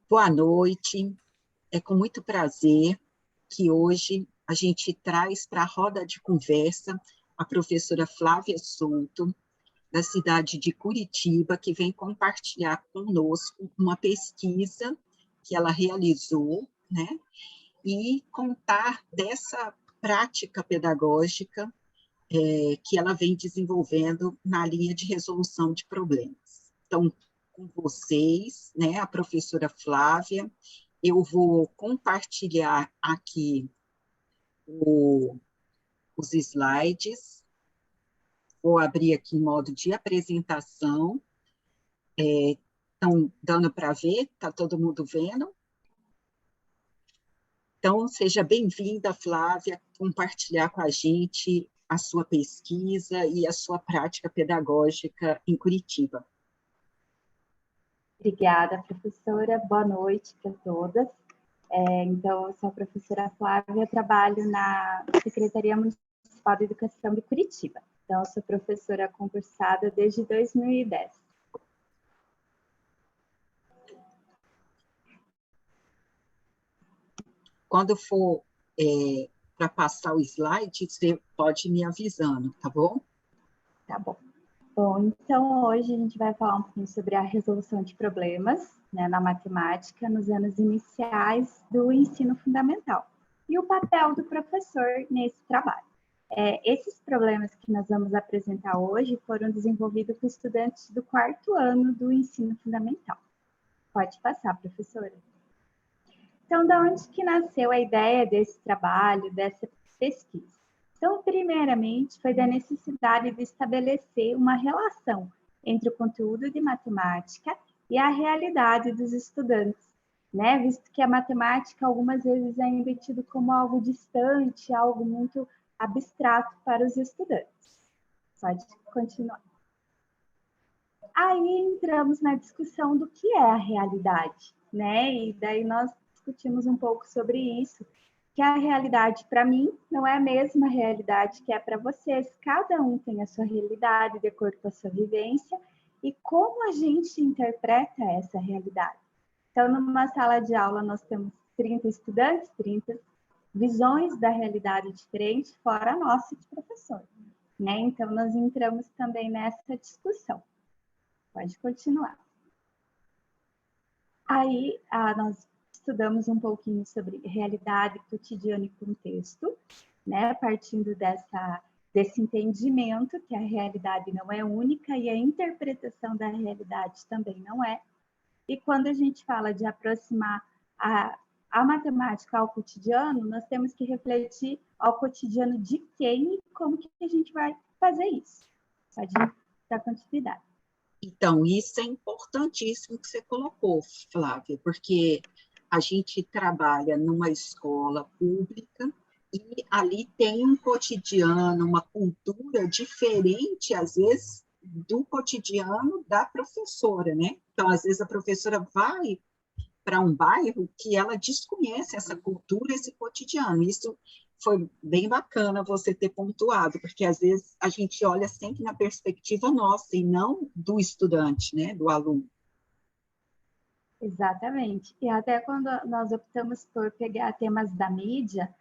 Boa noite. É com muito prazer que hoje a gente traz para a roda de conversa a professora Flávia Souto, da cidade de Curitiba, que vem compartilhar conosco uma pesquisa que ela realizou, né? E contar dessa prática pedagógica que ela vem desenvolvendo na linha de resolução de problemas. Então, com vocês, né, a professora Flávia, eu vou compartilhar aqui os slides, vou abrir aqui em modo de apresentação. Estão dando para ver? Está todo mundo vendo? Então, seja bem-vinda, Flávia, compartilhar com a gente a sua pesquisa e a sua prática pedagógica em Curitiba. Obrigada, professora. Boa noite para todas. Então, eu sou a professora Flávia, trabalho na Secretaria Municipal de Educação de Curitiba. Então, eu sou professora concursada desde 2010. Quando for para passar o slide, você pode ir me avisando, tá bom? Tá bom. Bom, então hoje a gente vai falar um pouquinho sobre a resolução de problemas, né, na matemática nos anos iniciais do ensino fundamental e o papel do professor nesse trabalho. Esses problemas que nós vamos apresentar hoje foram desenvolvidos por estudantes do 4º ano do ensino fundamental. Pode passar, professora. Então, de onde que nasceu a ideia desse trabalho, dessa pesquisa? Então, primeiramente, foi da necessidade de estabelecer uma relação entre o conteúdo de matemática e a realidade dos estudantes, né? Visto que a matemática algumas vezes é ainda tido como algo distante, algo muito abstrato para os estudantes. Pode continuar. Aí entramos na discussão do que é a realidade, né? E daí nós discutimos um pouco sobre isso, que a realidade para mim não é a mesma realidade que é para vocês. Cada um tem a sua realidade de acordo com a sua vivência e como a gente interpreta essa realidade. Então, numa sala de aula nós temos 30 estudantes, 30 visões da realidade diferentes, fora a nossa de professor, né? Então, nós entramos também nessa discussão. Pode continuar. Aí, nós estudamos um pouquinho sobre realidade, cotidiano e contexto, né? Partindo desse entendimento que a realidade não é única e a interpretação da realidade também não é. E quando a gente fala de aproximar a matemática ao cotidiano, nós temos que refletir ao cotidiano de quem e como que a gente vai fazer isso. Pode dar continuidade. Então, isso é importantíssimo que você colocou, Flávia, porque a gente trabalha numa escola pública e ali tem um cotidiano, uma cultura diferente, às vezes, do cotidiano da professora, né? Então, às vezes, a professora vai para um bairro que ela desconhece essa cultura, esse cotidiano. Isso foi bem bacana você ter pontuado, porque às vezes a gente olha sempre na perspectiva nossa e não do estudante, né, do aluno. Exatamente. E até quando nós optamos por pegar temas da mídia,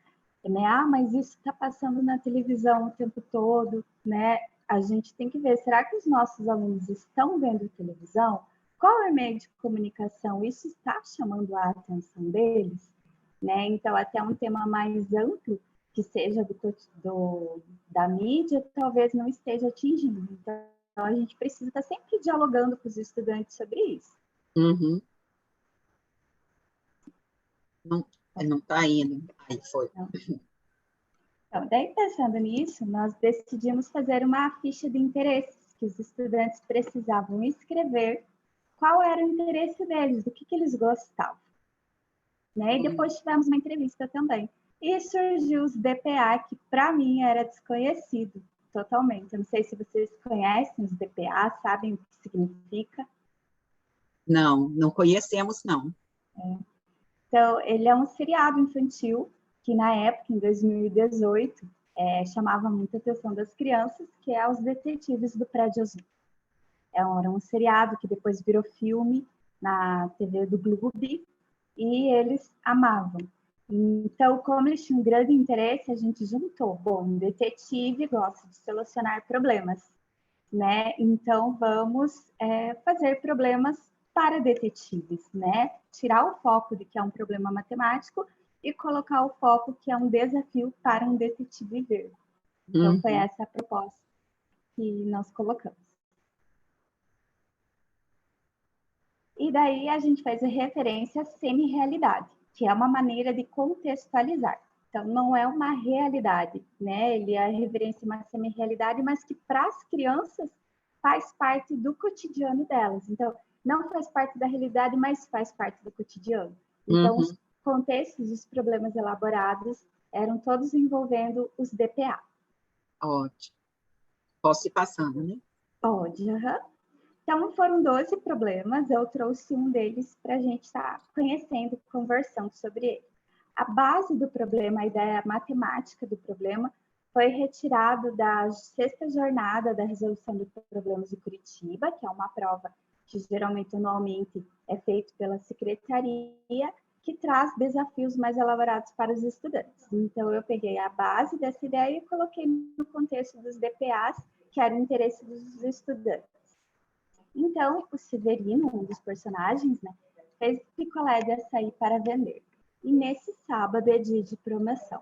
né? Mas isso está passando na televisão o tempo todo, né? A gente tem que ver, será que os nossos alunos estão vendo televisão? Qual é o meio de comunicação? Isso está chamando a atenção deles? Né? Então, até um tema mais amplo, que seja da mídia, talvez não esteja atingindo. Então, a gente precisa estar sempre dialogando com os estudantes sobre isso. Uhum. Não está indo. Aí foi. Não. Então, daí pensando nisso, nós decidimos fazer uma ficha de interesses que os estudantes precisavam escrever qual era o interesse deles, do que eles gostavam. Né? E depois tivemos uma entrevista também. E surgiu os DPA, que para mim era desconhecido totalmente. Eu não sei se vocês conhecem os DPA, sabem o que significa. Não conhecemos, não. Então, ele é um seriado infantil que, na época, em 2018, chamava muita atenção das crianças, que é Os Detetives do Prédio Azul. Era um seriado que depois virou filme na TV do Gloob, e eles amavam. Então, como eles tinham um grande interesse, a gente juntou. Bom, um detetive gosta de solucionar problemas, né? Então, vamos fazer problemas para detetives, né? Tirar o foco de que é um problema matemático e colocar o foco que é um desafio para um detetive ver. Então, foi essa a proposta que nós colocamos. E daí a gente faz a referência à semi-realidade, que é uma maneira de contextualizar. Então, não é uma realidade, né? Ele é a referência a uma semi-realidade, mas que para as crianças faz parte do cotidiano delas. Então, não faz parte da realidade, mas faz parte do cotidiano. Então, os contextos, os problemas elaborados eram todos envolvendo os DPA. Ótimo. Posso ir passando, né? Pode, Então, foram 12 problemas, eu trouxe um deles para a gente estar conhecendo, conversando sobre ele. A base do problema, a ideia matemática do problema, foi retirado da 6ª jornada da resolução de problemas de Curitiba, que é uma prova que geralmente, anualmente, é feita pela secretaria, que traz desafios mais elaborados para os estudantes. Então, eu peguei a base dessa ideia e coloquei no contexto dos DPAs, que era o interesse dos estudantes. Então, o Severino, um dos personagens, né, fez picolé de açaí para vender. E nesse sábado é dia de promoção.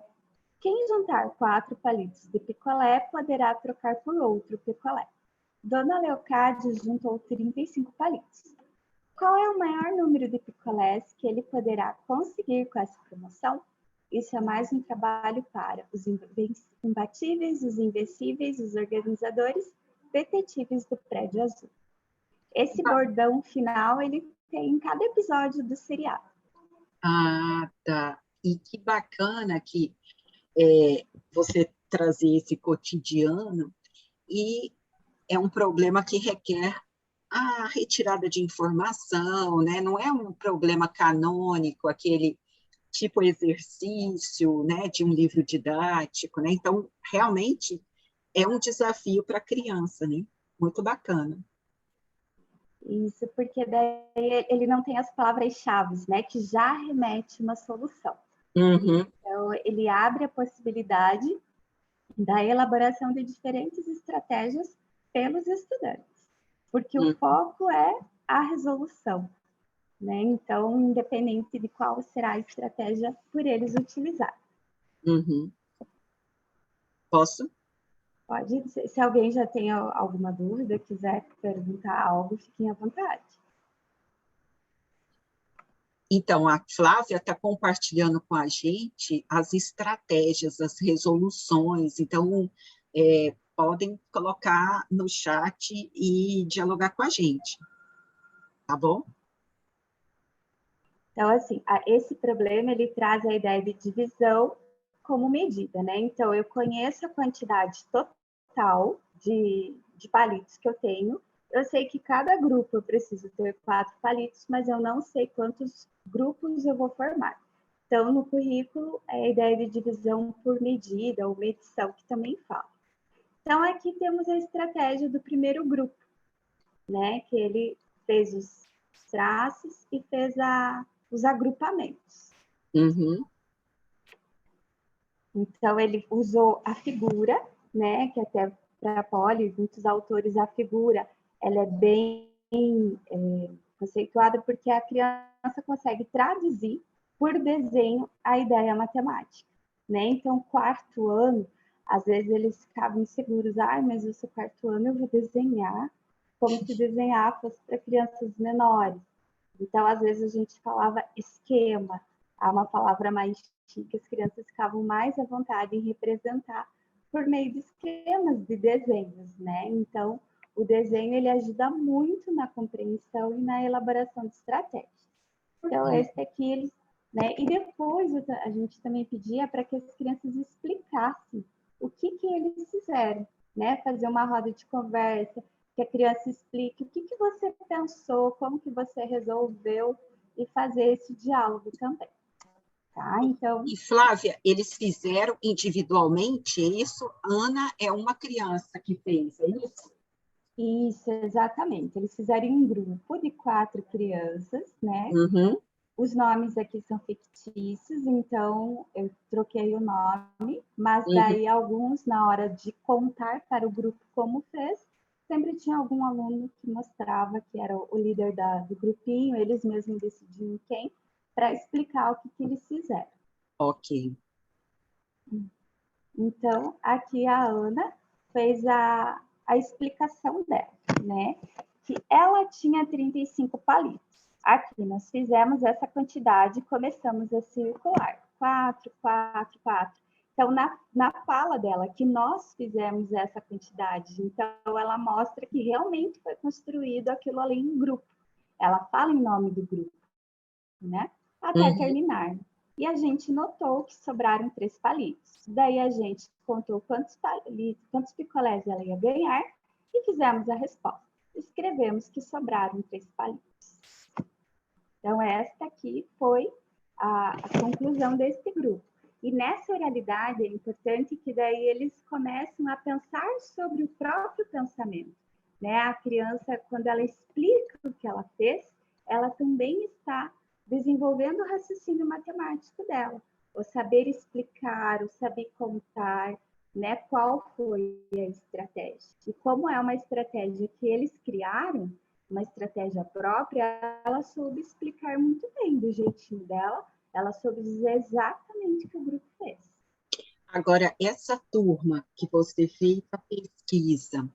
Quem juntar 4 palitos de picolé poderá trocar por outro picolé. Dona Leocádia juntou 35 palitos. Qual é o maior número de picolés que ele poderá conseguir com essa promoção? Isso é mais um trabalho para os imbatíveis, os invencíveis, os organizadores, detetives do Prédio Azul. Esse bordão final, ele tem em cada episódio do seriado. Ah, tá. E que bacana que você trazer esse cotidiano, e é um problema que requer a retirada de informação, né? Não é um problema canônico, aquele tipo exercício, né, de um livro didático, né? Então, realmente é um desafio para a criança, né? Muito bacana. Isso, porque daí ele não tem as palavras-chave, né, que já remete uma solução. Então, ele abre a possibilidade da elaboração de diferentes estratégias pelos estudantes, porque o foco é a resolução, né? Então, independente de qual será a estratégia por eles utilizar. Posso? Pode, se alguém já tem alguma dúvida, quiser perguntar algo, fiquem à vontade. Então, a Flávia está compartilhando com a gente as estratégias, as resoluções. Então, podem colocar no chat e dialogar com a gente. Tá bom? Então, assim, esse problema, ele traz a ideia de divisão como medida, né? Então, eu conheço a quantidade total de palitos que eu tenho. Eu sei que cada grupo eu preciso ter 4 palitos, mas eu não sei quantos grupos eu vou formar. Então, no currículo, é a ideia de divisão por medida ou medição, que também fala. Então, aqui temos a estratégia do primeiro grupo, né? Que ele fez os traços e fez os agrupamentos. Então, ele usou a figura, né? Que até para a Poli, muitos autores, a figura, ela é bem conceituada porque a criança consegue traduzir por desenho a ideia matemática, né? Então, 4º ano, às vezes eles ficavam inseguros, mas eu sou 4º ano, eu vou desenhar como se desenhar fosse para crianças menores. Então, às vezes a gente falava esquema, uma palavra mais chique, as crianças ficavam mais à vontade em representar por meio de esquemas, de desenhos, né? Então, o desenho, ele ajuda muito na compreensão e na elaboração de estratégias. Então, esse aqui, né? E depois a gente também pedia para que as crianças explicassem o que eles fizeram, né? Fazer uma roda de conversa, que a criança explique o que você pensou, como que você resolveu, e fazer esse diálogo também. Tá? Então... E, Flávia, eles fizeram individualmente isso? Ana é uma criança que fez, é isso? Isso, exatamente. Eles fizeram em um grupo de 4 crianças, né? Os nomes aqui são fictícios, então eu troquei o nome, mas daí alguns, na hora de contar para o grupo como fez, sempre tinha algum aluno que mostrava que era o líder do grupinho, eles mesmos decidiam quem, para explicar o que eles fizeram. Ok. Então, aqui a Ana fez a explicação dela, né? Que ela tinha 35 palitos. Aqui nós fizemos essa quantidade e começamos a circular. 4, 4, 4. Então, na fala dela, que nós fizemos essa quantidade, então ela mostra que realmente foi construído aquilo ali em grupo. Ela fala em nome do grupo, né? Até terminar. E a gente notou que sobraram 3 palitos. Daí a gente contou quantos picolés ela ia ganhar e fizemos a resposta. Escrevemos que sobraram 3 palitos. Então, esta aqui foi a conclusão desse grupo. E nessa oralidade é importante que daí eles começam a pensar sobre o próprio pensamento. Né? A criança, quando ela explica o que ela fez, ela também está desenvolvendo o raciocínio matemático dela. O saber explicar, o saber contar, né? Qual foi a estratégia. E como é uma estratégia que eles criaram, uma estratégia própria, ela soube explicar muito bem do jeitinho dela, ela soube dizer exatamente o que o grupo fez. Agora, essa turma que você fez a pesquisa,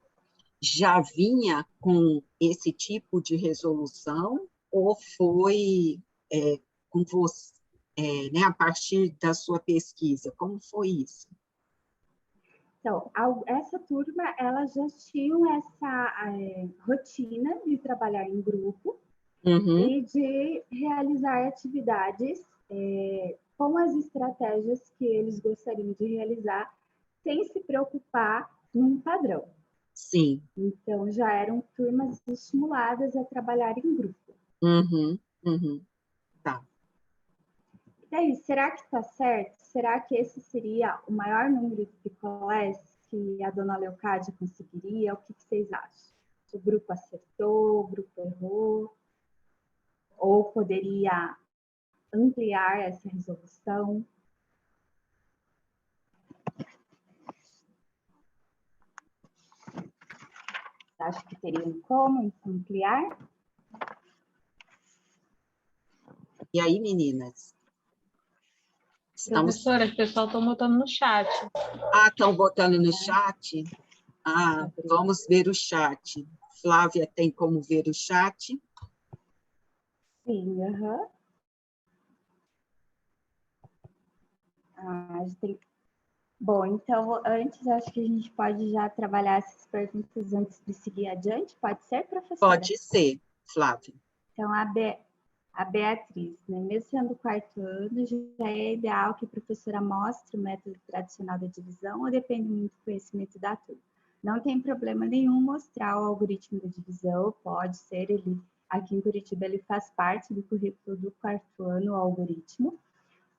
já vinha com esse tipo de resolução ou foi com você, né, a partir da sua pesquisa? Como foi isso? Então, essa turma, elas já tinham essa rotina de trabalhar em grupo e de realizar atividades com as estratégias que eles gostariam de realizar, sem se preocupar num padrão. Sim. Então, já eram turmas estimuladas a trabalhar em grupo. Tá. E aí, será que está certo? Será que esse seria o maior número de picolés que a dona Leocádia conseguiria? O que vocês acham? O grupo acertou, o grupo errou? Ou poderia ampliar essa resolução? Acho que teriam como ampliar? E aí, meninas? Professora, o pessoal está botando no chat. Ah, estão botando no chat? Ah, vamos ver o chat. Flávia, tem como ver o chat? Sim, Bom, então, antes, acho que a gente pode já trabalhar essas perguntas antes de seguir adiante. Pode ser, professora? Pode ser, Flávia. Então, a Beatriz, né? Mesmo sendo quarto ano, já é ideal que a professora mostre o método tradicional da divisão ou depende muito do conhecimento da turma. Não tem problema nenhum mostrar o algoritmo da divisão, pode ser, aqui em Curitiba ele faz parte do currículo do quarto ano, o algoritmo,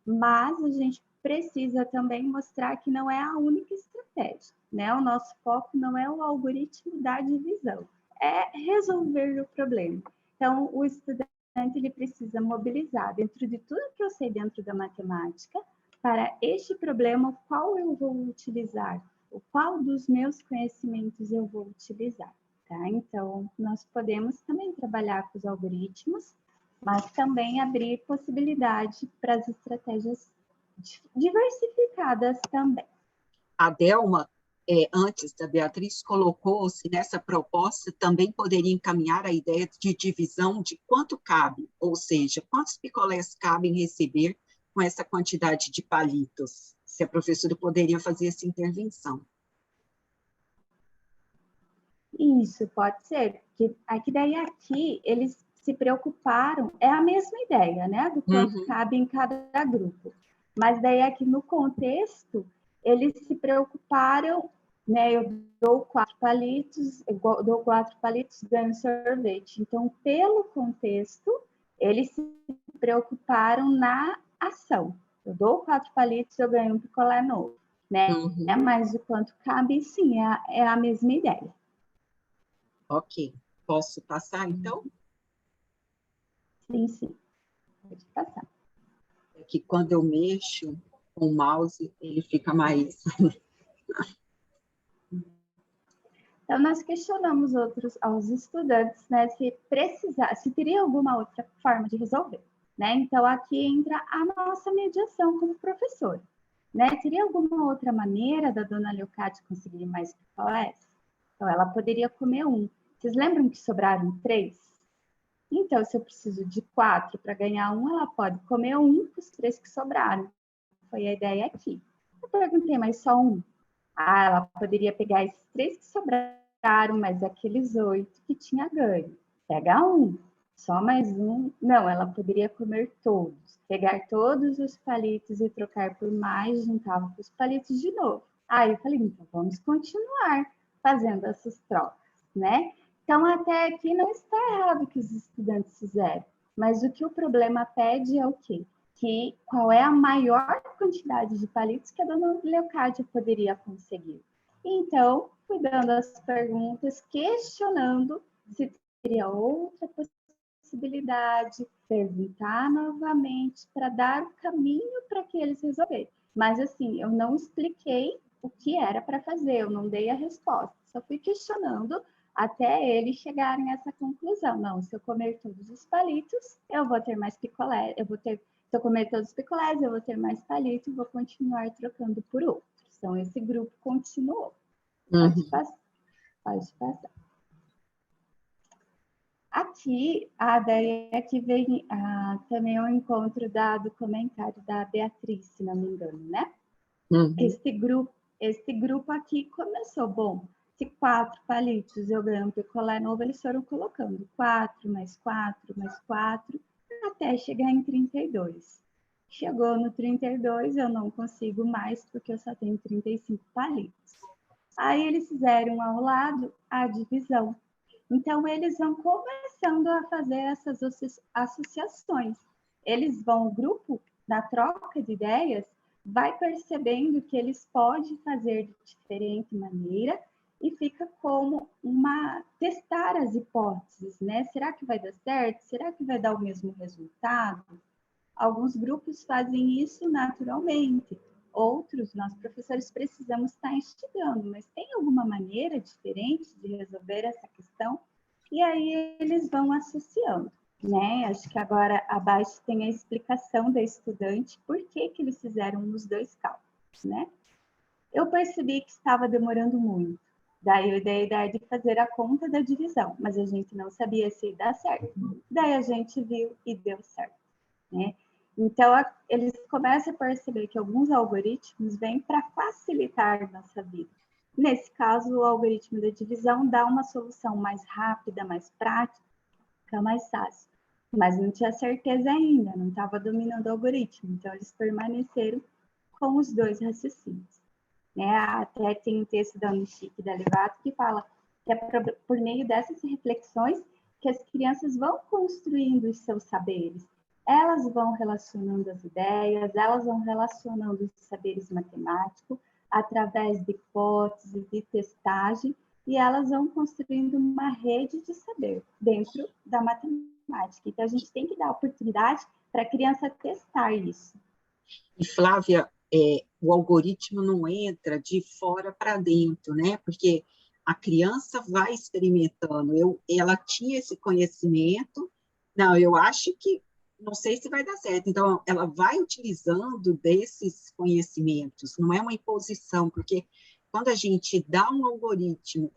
mas a gente precisa também mostrar que não é a única estratégia, né? O nosso foco não é o algoritmo da divisão, é resolver o problema. Então, o estudante ele precisa mobilizar dentro de tudo que eu sei dentro da matemática, para este problema, qual eu vou utilizar, o qual dos meus conhecimentos eu vou utilizar, tá? Então, nós podemos também trabalhar com os algoritmos, mas também abrir possibilidade para as estratégias diversificadas também. A Delma, antes da Beatriz, colocou se nessa proposta também poderia encaminhar a ideia de divisão de quanto cabe, ou seja, quantos picolés cabem receber com essa quantidade de palitos, se a professora poderia fazer essa intervenção. Isso, pode ser, porque aqui eles se preocuparam, é a mesma ideia, né, do quanto cabe em cada grupo, mas daí aqui no contexto, eles se preocuparam, né, eu dou 4 palitos, ganho sorvete. Então, pelo contexto, eles se preocuparam na ação. Eu dou 4 palitos, eu ganho um picolé novo, né? Mas o quanto cabe, sim, é a mesma ideia. Ok. Posso passar, então? Sim, sim. Pode passar. É que quando eu mexo com o mouse, ele fica mais... Então, nós questionamos aos estudantes, né, se teria alguma outra forma de resolver, né? Então, aqui entra a nossa mediação como professor, né? Teria alguma outra maneira da dona Leocádia conseguir mais picolés? Então, ela poderia comer um. Vocês lembram que sobraram 3? Então, se eu preciso de 4 para ganhar um, ela pode comer um dos 3 que sobraram. Foi a ideia aqui. Eu perguntei, mas só um? Ah, ela poderia pegar esses 3 que sobraram, mas aqueles 8 que tinha ganho. Pega um, só mais um. Não, ela poderia comer todos. Pegar todos os palitos e trocar por mais, juntava com os palitos de novo. Aí eu falei, então vamos continuar fazendo essas trocas, né? Então, até aqui não está errado o que os estudantes fizeram, mas o que o problema pede é o quê? Qual é a maior quantidade de palitos que a dona Leocádia poderia conseguir. Então, fui dando as perguntas, questionando se teria outra possibilidade, perguntar novamente para dar o caminho para que eles resolverem. Mas, assim, eu não expliquei o que era para fazer, eu não dei a resposta, só fui questionando até eles chegarem a essa conclusão. Não, se eu comer todos os palitos, eu vou ter mais picolé, se eu comer todos os picolés, eu vou ter mais palito e vou continuar trocando por outros. Então, esse grupo continuou. Pode passar. Pode passar. Aqui, daí aqui vem também o encontro do comentário da Beatriz, se não me engano, né? Esse grupo aqui começou, bom, se 4 palitos eu ganho um picolé novo, eles foram colocando 4, mais 4, mais 4, até chegar em 32. Chegou no 32, eu não consigo mais, porque eu só tenho 35 palitos. Aí eles fizeram ao lado a divisão. Então, eles vão começando a fazer essas associações. O grupo, na troca de ideias, vai percebendo que eles podem fazer de diferente maneira e fica como testar as hipóteses, né? Será que vai dar certo? Será que vai dar o mesmo resultado? Alguns grupos fazem isso naturalmente. Outros, nós professores precisamos estar instigando, mas tem alguma maneira diferente de resolver essa questão? E aí eles vão associando, né? Acho que agora abaixo tem a explicação da estudante por que eles fizeram nos 2 cálculos, né? Eu percebi que estava demorando muito. Daí eu dei a ideia de fazer a conta da divisão, mas a gente não sabia se ia dar certo. Daí a gente viu e deu certo, né? Então, eles começam a perceber que alguns algoritmos vêm para facilitar nossa vida. Nesse caso, o algoritmo da divisão dá uma solução mais rápida, mais prática, mais fácil. Mas não tinha certeza ainda, não estava dominando o algoritmo. Então, eles permaneceram com os 2 raciocínios. Né? Até tem um texto da Unichique e da Levato que fala que é por meio dessas reflexões que as crianças vão construindo os seus saberes. Elas vão relacionando as ideias, elas vão relacionando os saberes matemáticos através de hipóteses, de testagem, e elas vão construindo uma rede de saber dentro da matemática. Então, a gente tem que dar oportunidade para a criança testar isso. E, Flávia, o algoritmo não entra de fora para dentro, né? Porque a criança vai experimentando. Ela tinha esse conhecimento, não, eu acho que, não sei se vai dar certo. Então, ela vai utilizando desses conhecimentos, não é uma imposição, porque quando a gente dá um algoritmo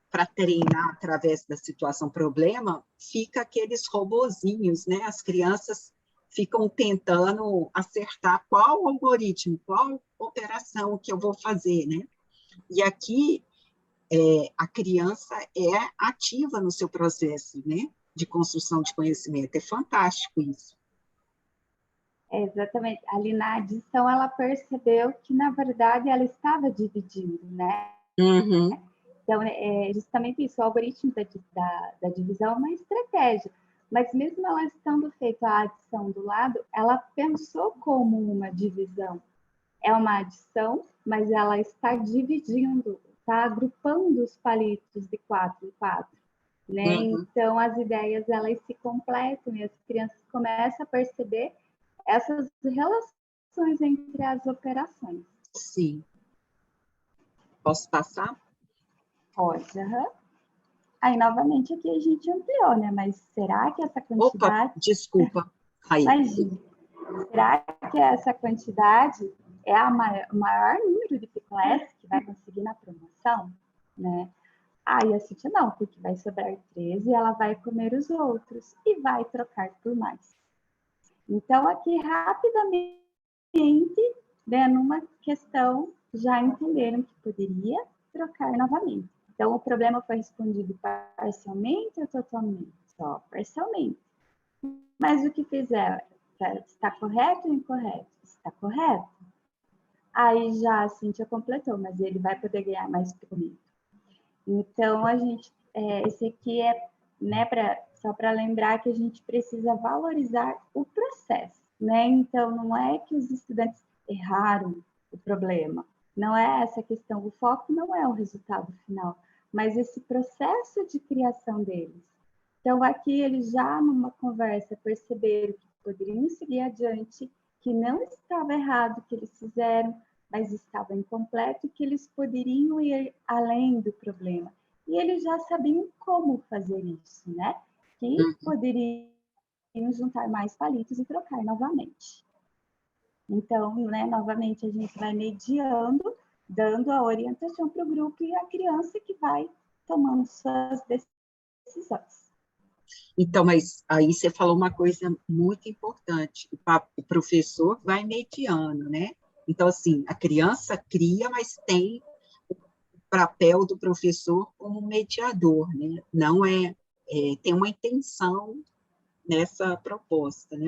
para treinar através da situação problema, fica aqueles robozinhos, né? As crianças ficam tentando acertar qual algoritmo, qual operação que eu vou fazer, né? E aqui a criança é ativa no seu processo, né? De construção de conhecimento. É fantástico isso. Exatamente. Ali na adição, ela percebeu que, na verdade, ela estava dividindo, né? Uhum. Então, é justamente isso. O algoritmo da divisão é uma estratégia. Mas mesmo ela estando feita a adição do lado, ela pensou como uma divisão. É uma adição, mas ela está dividindo, está agrupando os palitos de 4 em 4. né? Então, as ideias, elas se completam e as crianças começam a perceber essas relações entre as operações. Sim. Posso passar? Pode, Aí, novamente, aqui a gente ampliou, né? Mas será que essa quantidade... Opa, desculpa. Aí. Imagina. Será que essa quantidade é o maior número de picolés que vai conseguir na promoção, né? Aí a Cíntia não, porque vai sobrar 13 e ela vai comer os outros e vai trocar por mais. Então, aqui, rapidamente, né, numa questão, já entenderam que poderia trocar novamente. Então, o problema foi respondido parcialmente ou totalmente? Só parcialmente. Mas o que fizeram? Está correto ou incorreto? Está correto. Aí já a Cíntia completou, mas ele vai poder ganhar mais comigo. Então, esse aqui é, né, só para lembrar que a gente precisa valorizar o processo, né? Então, não é que os estudantes erraram o problema, não é essa questão, o foco não é o resultado final, mas esse processo de criação deles. Então, aqui eles já numa conversa perceberam que poderiam seguir adiante, que não estava errado o que eles fizeram, mas estava incompleto, que eles poderiam ir além do problema. E eles já sabiam como fazer isso, né? Que poderiam juntar mais palitos e trocar novamente. Então, né, novamente, a gente vai mediando, dando a orientação para o grupo e a criança que vai tomando suas decisões. Então, mas aí você falou uma coisa muito importante, o professor vai mediando, né? Então, assim, a criança cria, mas tem o papel do professor como mediador, né? Não tem uma intenção nessa proposta, né?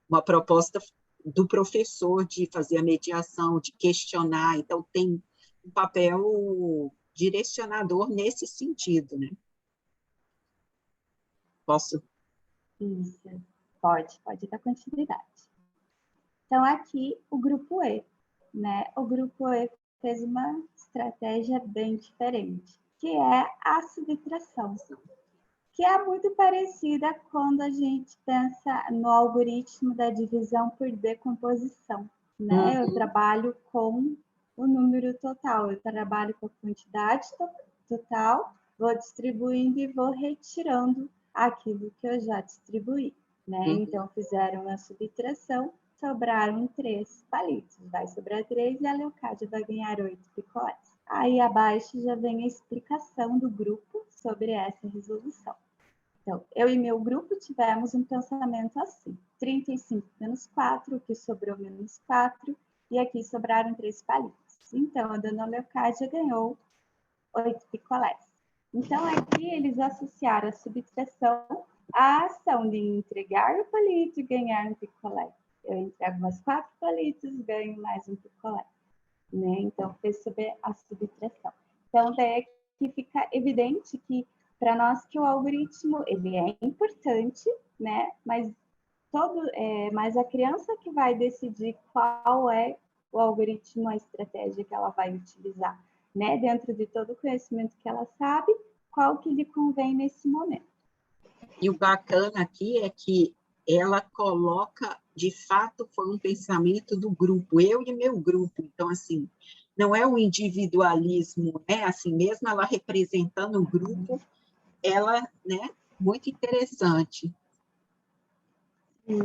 Uma proposta do professor de fazer a mediação, de questionar, então tem um papel direcionador nesse sentido, né? Posso? Isso, pode dar continuidade. Então, aqui, o grupo E, né? O grupo E fez uma estratégia bem diferente, que é a subtração, que é muito parecida quando a gente pensa no algoritmo da divisão por decomposição, né? Eu trabalho com o número total, eu trabalho com a quantidade total, vou distribuindo e vou retirando aquilo que eu já distribuí, né? Então, fizeram a subtração, sobraram 3 palitos, vai sobrar 3 e a Leocádia vai ganhar 8 picolés. Aí abaixo já vem a explicação do grupo sobre essa resolução. Então, eu e meu grupo tivemos um pensamento assim: 35 menos 4, o que sobrou menos 4, e aqui sobraram 3 palitos. Então, a dona Leocádia ganhou 8 picolés. Então, aqui eles associaram a subtração à ação de entregar o palito e ganhar um picolé. Eu entrego mais 4 palitos, ganho mais um picolé. Né? Então, fez sobre a subtração. Então, daí que fica evidente que, para nós, que o algoritmo ele é importante, né? Mas a criança que vai decidir qual é o algoritmo, a estratégia que ela vai utilizar, né? Dentro de todo o conhecimento que ela sabe, qual que lhe convém nesse momento. E o bacana aqui é que ela coloca, de fato, foi um pensamento do grupo, eu e meu grupo. Então, assim, não é o individualismo, né? Assim, mesmo ela representando o grupo, ela, né? Muito interessante. Sim,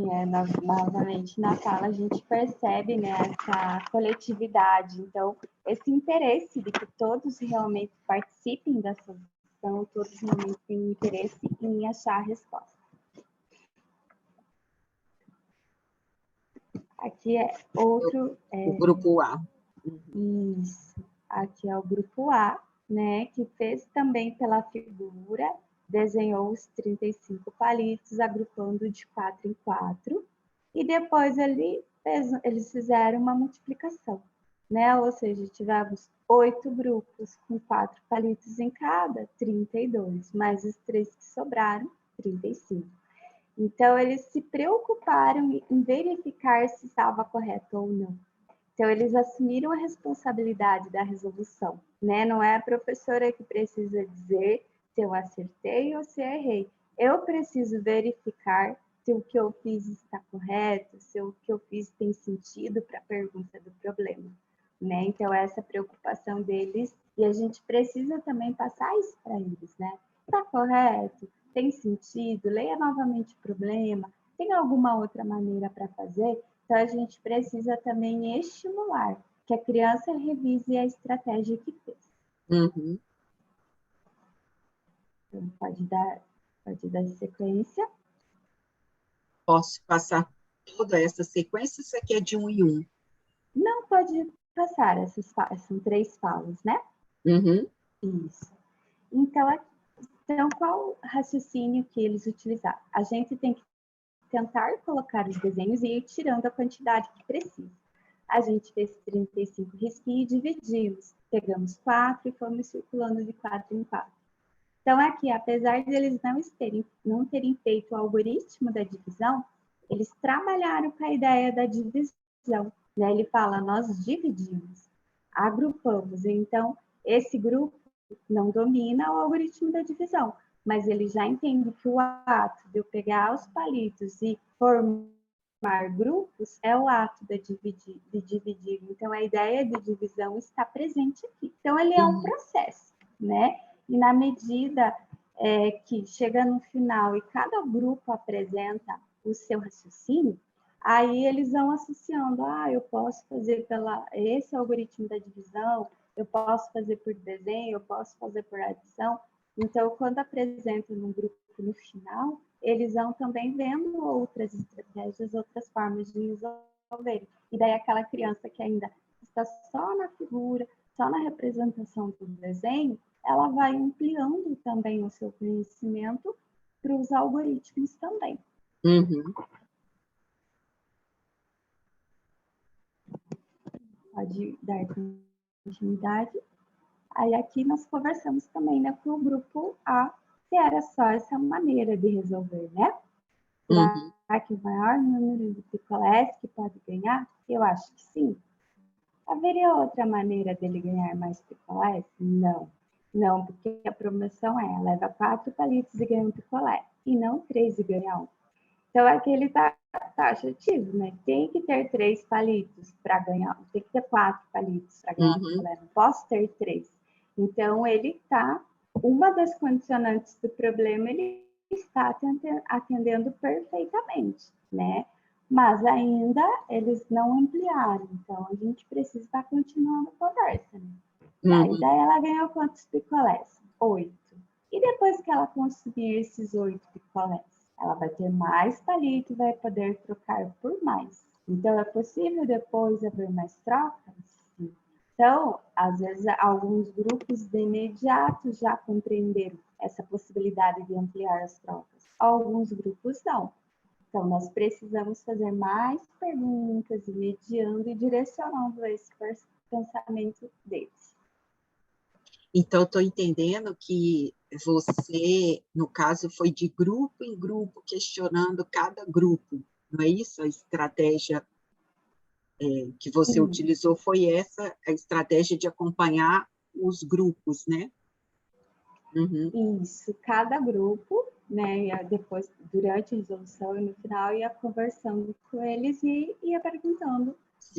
novamente na sala a gente percebe, né, essa coletividade. Então, esse interesse de que todos realmente participem da solução, todos realmente têm interesse em achar a resposta. Aqui é outro... O grupo A. Isso. Aqui é o grupo A, né, que fez também pela figura, desenhou os 35 palitos, agrupando de 4 em 4, e depois eles fizeram uma multiplicação, né? Ou seja, tivemos 8 grupos com 4 palitos em cada, 32, mais os 3 que sobraram, 35. Então, eles se preocuparam em verificar se estava correto ou não. Então, eles assumiram a responsabilidade da resolução, né? Não é a professora que precisa dizer se eu acertei ou se eu errei. Eu preciso verificar se o que eu fiz está correto, se o que eu fiz tem sentido para a pergunta do problema, né? Então, essa preocupação deles, e a gente precisa também passar isso para eles, né? Está correto? Tem sentido? Leia novamente o problema. Tem alguma outra maneira para fazer? Então, a gente precisa também estimular que a criança revise a estratégia que fez. Uhum. Então, pode dar sequência. Posso passar toda essa sequência? Isso aqui é de 1 em 1. Não pode passar, são 3 falas, né? Uhum. Isso. Então, qual o raciocínio que eles utilizaram? A gente tem que tentar colocar os desenhos e ir tirando a quantidade que precisa. A gente fez 35 risquinhos e dividimos. Pegamos 4 e fomos circulando de 4 em 4. Então, aqui, apesar de eles não terem feito o algoritmo da divisão, eles trabalharam com a ideia da divisão. Né? Ele fala, nós dividimos, agrupamos. Então, esse grupo não domina o algoritmo da divisão, mas ele já entende que o ato de eu pegar os palitos e formar grupos é o ato de dividir. Então, a ideia de divisão está presente aqui. Então, ele é um processo, né? E na medida que chega no final e cada grupo apresenta o seu raciocínio, aí eles vão associando, eu posso fazer esse algoritmo da divisão, eu posso fazer por desenho, eu posso fazer por adição. Então, quando apresentam no grupo no final, eles vão também vendo outras estratégias, outras formas de resolver. E daí aquela criança que ainda está só na figura, só na representação do desenho, ela vai ampliando também o seu conhecimento para os algoritmos também. Uhum. Pode dar continuidade. Aí aqui nós conversamos também, né, com o grupo A, se era só essa maneira de resolver, né? Será que o maior número de picolés que pode ganhar? Eu acho que sim. Haveria outra maneira dele ganhar mais picolés? Não. Não, porque a promoção é, leva 4 palitos e ganha um picolé, e não 3 e ganha 1. Então, aqui ele está taxativo, né? Tem que ter 3 palitos para ganhar, tem que ter 4 palitos para ganhar um picolé, não posso ter 3. Então, ele está, uma das condicionantes do problema, ele está atendendo perfeitamente, né? Mas ainda eles não ampliaram, então a gente precisa estar continuando a conversa, né? Daí ela ganhou quantos picolés? 8. E depois que ela consumir esses 8 picolés, ela vai ter mais palito e vai poder trocar por mais. Então, é possível depois haver mais trocas? Sim. Então, às vezes, alguns grupos de imediato já compreenderam essa possibilidade de ampliar as trocas. Alguns grupos não. Então, nós precisamos fazer mais perguntas, mediando e direcionando esse pensamento deles. Então, estou entendendo que você, no caso, foi de grupo em grupo, questionando cada grupo, não é isso? A estratégia que você utilizou foi essa, a estratégia de acompanhar os grupos, né? Isso, cada grupo, né, ia depois, durante a resolução e no final, ia conversando com eles e ia perguntando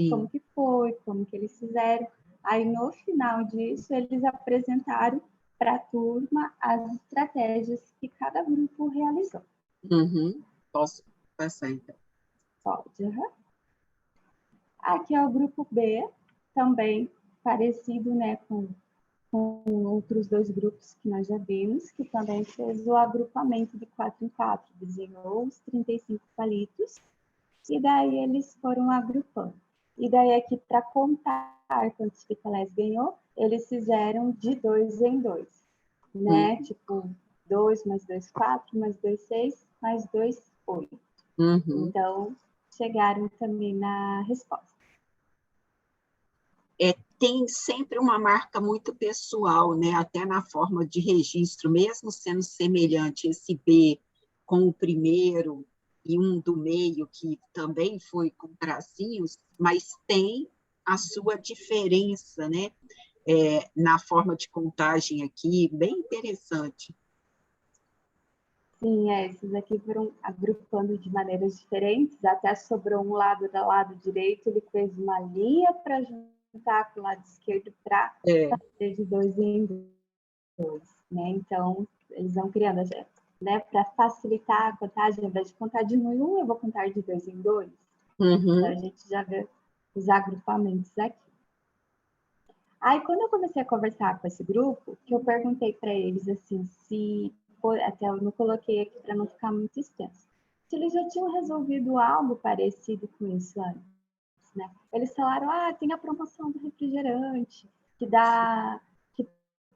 como que foi, como que eles fizeram. Aí, no final disso, eles apresentaram para a turma as estratégias que cada grupo realizou. Posso passar, então? Pode. Aqui é o grupo B, também parecido, né, com outros 2 grupos que nós já vimos, que também fez o agrupamento de 4 em 4, desenhou os 35 palitos, e daí eles foram agrupando. E daí aqui, para contar quantos picolés ganhou, eles fizeram de 2 em 2, né? Tipo, 2 mais 2, 4, mais 2, 6, mais 2, 8. Então, chegaram também na resposta. Tem sempre uma marca muito pessoal, né? Até na forma de registro, mesmo sendo semelhante esse B com o primeiro e um do meio, que também foi com tracinhos, mas tem a sua diferença, né? Na forma de contagem aqui, bem interessante. Sim, esses aqui foram agrupando de maneiras diferentes, até sobrou um lado do lado direito, ele fez uma linha para juntar com o lado esquerdo para fazer de 2 em 2, né? Então, eles vão criando, né, para facilitar a contagem, ao invés de contar de 1 em 1, eu vou contar de 2 em 2. Então, a gente já vê os agrupamentos aqui. Aí, quando eu comecei a conversar com esse grupo, que eu perguntei para eles, assim, se... Até eu não coloquei aqui para não ficar muito extenso. Se eles já tinham resolvido algo parecido com isso antes, né? Eles falaram, tem a promoção do refrigerante, que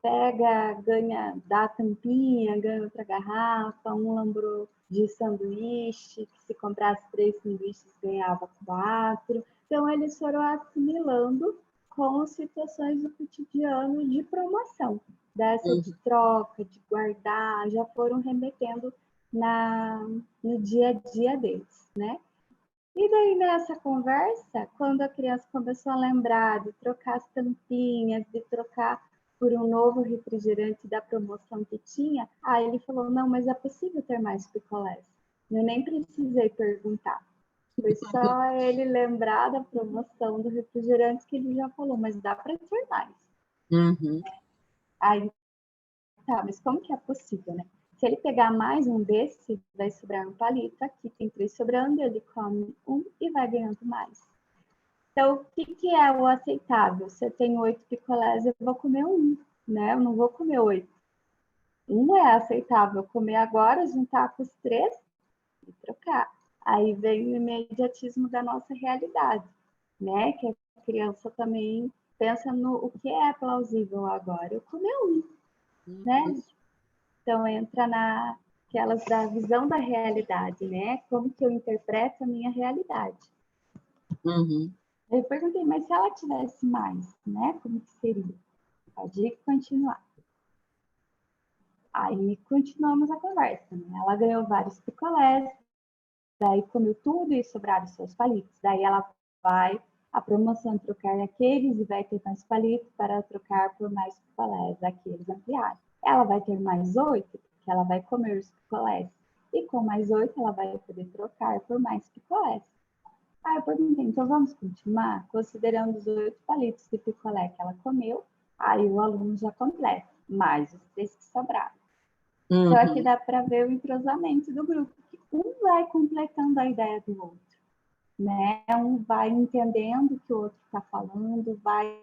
pega, ganha, dá tampinha, ganha outra garrafa, um lambrou de sanduíche, que se comprasse 3 sanduíches ganhava 4. Então, eles foram assimilando com situações do cotidiano de promoção, dessa de troca, de guardar, já foram remetendo no dia a dia deles, né? E daí, nessa conversa, quando a criança começou a lembrar de trocar as tampinhas, de trocar por um novo refrigerante da promoção que tinha, aí ele falou, não, mas é possível ter mais picolés. Eu nem precisei perguntar. Foi só ele lembrar da promoção do refrigerante que ele já falou, mas dá para ter mais. Aí, tá, mas como que é possível, né? Se ele pegar mais um desse, vai sobrar um palito. Aqui tem 3 sobrando, ele come um e vai ganhando mais. Então, o que é o aceitável? Se eu tenho 8 picolés, eu vou comer um, né? Eu não vou comer 8. Um é aceitável comer agora, juntar com os 3 e trocar. Aí vem o imediatismo da nossa realidade, né? Que a criança também pensa no o que é plausível agora. Eu comer um, né? Então, entra naquelas da visão da realidade, né? Como que eu interpreto a minha realidade. Eu perguntei, mas se ela tivesse mais, né? Como que seria? Pode continuar. Aí, continuamos a conversa, né? Ela ganhou vários picolés, daí comeu tudo e sobraram seus palitos. Daí ela vai, a promoção trocar aqueles e vai ter mais palitos para trocar por mais picolés, aqueles ampliados. Ela vai ter mais 8, porque ela vai comer os picolés. E com mais 8, ela vai poder trocar por mais picolés. Aí eu perguntei, então vamos continuar? Considerando os 8 palitos de picolé que ela comeu, aí o aluno já completa, mais os 3 que sobraram. Então aqui dá para ver o entrosamento do grupo, que um vai completando a ideia do outro, né? Um vai entendendo o que o outro está falando, vai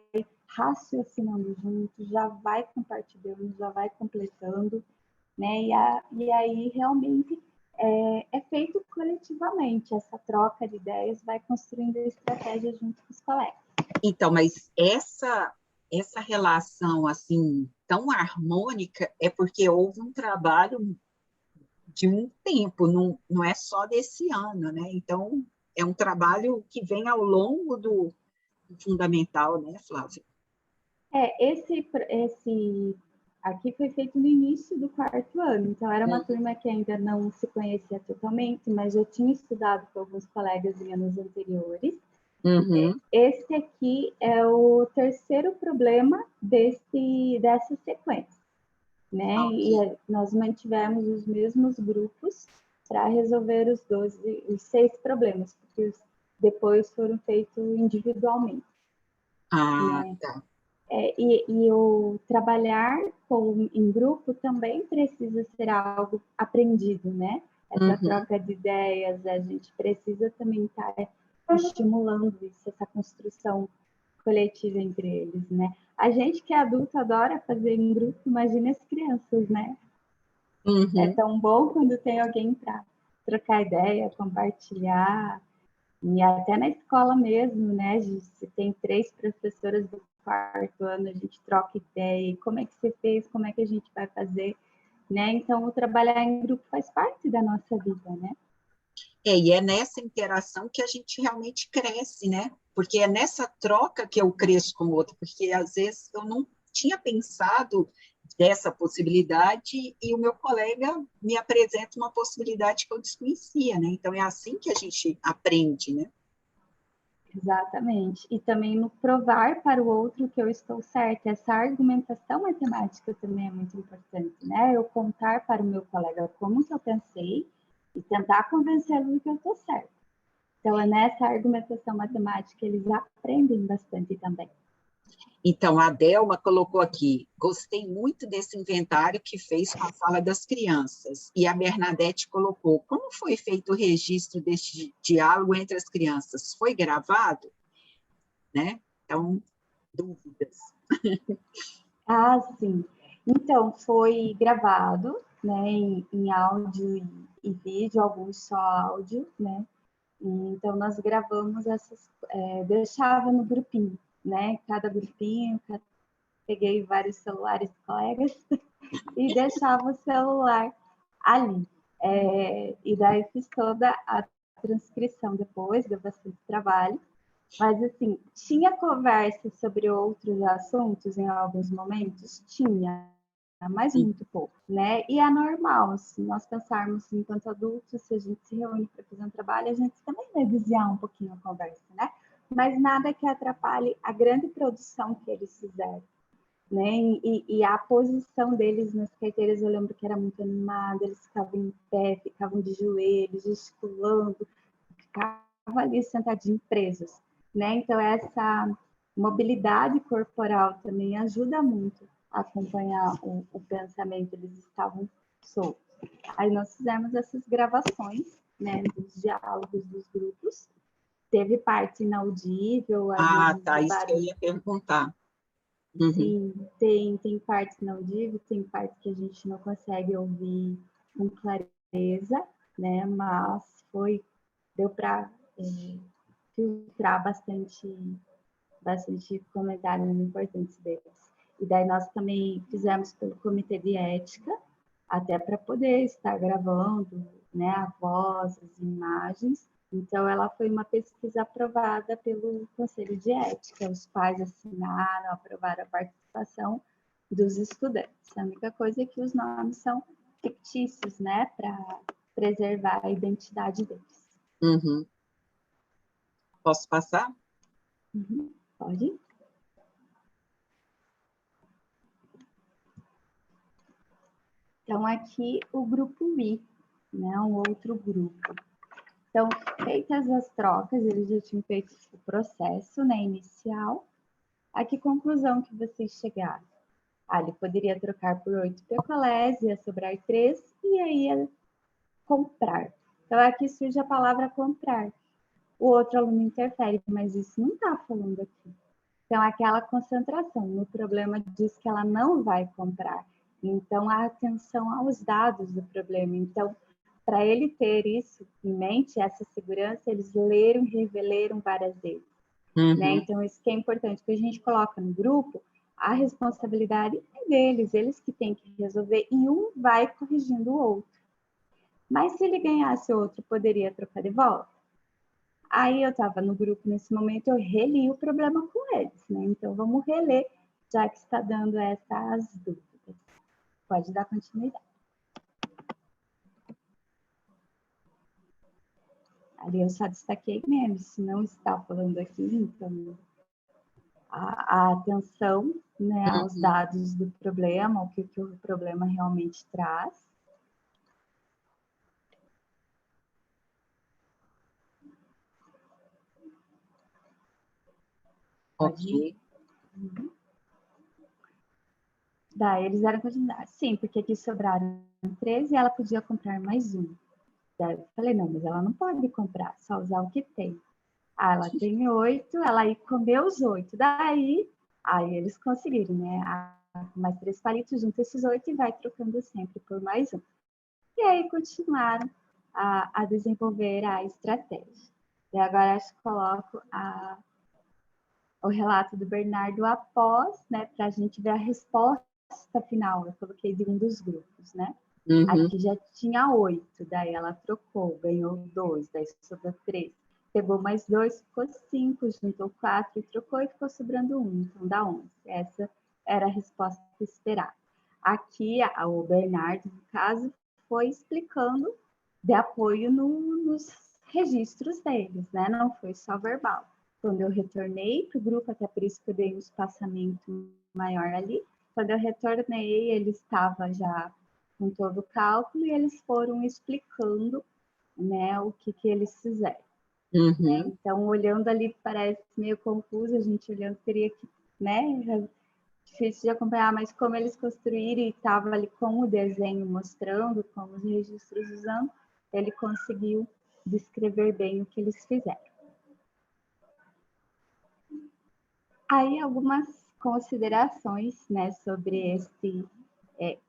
raciocinando junto, já vai compartilhando, já vai completando, né? E aí realmente é feito coletivamente, essa troca de ideias vai construindo estratégias junto com os colegas. Então, mas essa relação assim tão harmônica é porque houve um trabalho de um tempo, não é só desse ano, né? Então, é um trabalho que vem ao longo do fundamental, né, Flávia? Esse aqui foi feito no início do 4º ano, então era uma turma que ainda não se conhecia totalmente, mas eu tinha estudado com alguns colegas em anos anteriores. Esse aqui é o 3º problema dessa sequência, né? E nós mantivemos os mesmos grupos para resolver os 6 problemas, porque depois foram feitos individualmente. Né? Tá. E o trabalhar em grupo também precisa ser algo aprendido, né? Essa troca de ideias, a gente precisa também estar estimulando isso, essa construção coletiva entre eles, né? A gente que é adulto adora fazer em grupo, imagina as crianças, né? É tão bom quando tem alguém para trocar ideia, compartilhar, e até na escola mesmo, né? Se tem 3 professoras do 4º ano, a gente troca ideia, como é que você fez, como é que a gente vai fazer, né? Então, o trabalhar em grupo faz parte da nossa vida, né? E é nessa interação que a gente realmente cresce, né? Porque é nessa troca que eu cresço com o outro, porque às vezes eu não tinha pensado dessa possibilidade e o meu colega me apresenta uma possibilidade que eu desconhecia, né? Então é assim que a gente aprende, né? Exatamente. E também no provar para o outro que eu estou certa. Essa argumentação matemática também é muito importante, né? Eu contar para o meu colega como que eu pensei e tentar convencê-lo de que eu estou certa. Então, é nessa argumentação matemática eles aprendem bastante também. Então, a Delma colocou aqui, gostei muito desse inventário que fez com a sala das crianças. E a Bernadette colocou, como foi feito o registro deste diálogo entre as crianças? Foi gravado? Né? Então, dúvidas. Ah, sim. Então, foi gravado, né, em áudio e vídeo, alguns só áudio, né? Então, nós gravamos essas, deixava no grupinho, né? Cada grupinho, peguei vários celulares de colegas e deixava o celular ali. E daí fiz toda a transcrição depois, deu bastante trabalho. Mas, assim, tinha conversa sobre outros assuntos em alguns momentos? Tinha, mas muito pouco, né? E é normal, se nós pensarmos enquanto adultos, se a gente se reúne para fazer um trabalho, a gente também vai desviar um pouquinho a conversa, né? Mas nada que atrapalhe a grande produção que eles fizeram, né? E a posição deles nas carteiras, eu lembro que era muito animada, eles ficavam em pé, ficavam de joelhos, gesticulando, ficavam ali sentadinhos presos, né? Então, essa mobilidade corporal também ajuda muito a acompanhar o pensamento, eles estavam soltos. Aí nós fizemos essas gravações, né, dos diálogos dos grupos, teve parte inaudível, às vezes Tá, o isso que eu barulho. ia perguntar. Uhum. Sim, tem parte inaudível, tem parte que a gente não consegue ouvir com clareza, né? Mas deu para filtrar bastante comentários importantes deles. E daí nós também fizemos pelo comitê de ética, até para poder estar gravando, né, a voz, as imagens. Então, ela foi uma pesquisa aprovada pelo Conselho de Ética. Os pais assinaram, aprovaram a participação dos estudantes. A única coisa é que os nomes são fictícios, né, para preservar a identidade deles. Uhum. Posso passar? Uhum. Pode? Então, aqui o grupo I, né, um outro grupo. Então, feitas as trocas, eles já tinham feito o processo, né, inicial. A que conclusão que vocês chegaram? Ele poderia trocar por 8 picolés, ia sobrar 3, e aí ia comprar. Então, aqui surge a palavra comprar. O outro aluno interfere, mas isso não está falando aqui. Então, aquela concentração no problema diz que ela não vai comprar. Então, a atenção aos dados do problema. Então, para ele ter isso em mente, essa segurança, eles leram e releram várias vezes. Uhum. Né? Então, isso que é importante, que a gente coloca no grupo, a responsabilidade é deles, eles que têm que resolver, e um vai corrigindo o outro. Mas se ele ganhasse outro, poderia trocar de volta? Aí eu estava no grupo nesse momento, eu reli o problema com eles, né? Então vamos reler, já que está dando essas dúvidas. Pode dar continuidade. Ali eu só destaquei mesmo, se não está falando aqui, então a atenção, né, aos dados do problema, o que o problema realmente traz. Ok. Uhum. Daí eles deram continuidade. Sim, porque aqui sobraram 13 e ela podia comprar mais um. Daí eu falei, não, mas ela não pode comprar, só usar o que tem. Ela tem 8, ela aí comeu os 8. Daí, aí eles conseguiram, né? Mais 3 palitos, junta esses 8 e vai trocando sempre por mais um. E aí continuaram a desenvolver a estratégia. E agora acho que coloco o relato do Bernardo após, né, para a gente ver a resposta final. Eu coloquei de um dos grupos, né? Uhum. Aqui já tinha 8, daí ela trocou, ganhou 2, daí sobrou 3. Pegou mais 2, ficou 5, juntou 4 e trocou e ficou sobrando 1, então dá 11. Essa era a resposta esperada. Aqui, o Bernardo, no caso, foi explicando de apoio nos registros deles, né? Não foi só verbal. quando eu retornei para o grupo, até por isso que eu dei um espaçamento maior ali. Quando eu retornei, ele estava já com todo o cálculo e eles foram explicando, né, o que eles fizeram. Uhum. Então, olhando ali, parece meio confuso, a gente olhando teria que, né, difícil de acompanhar, mas como eles construíram e estava ali com o desenho mostrando, com os registros usando, ele conseguiu descrever bem o que eles fizeram. Aí algumas considerações, né, sobre esse,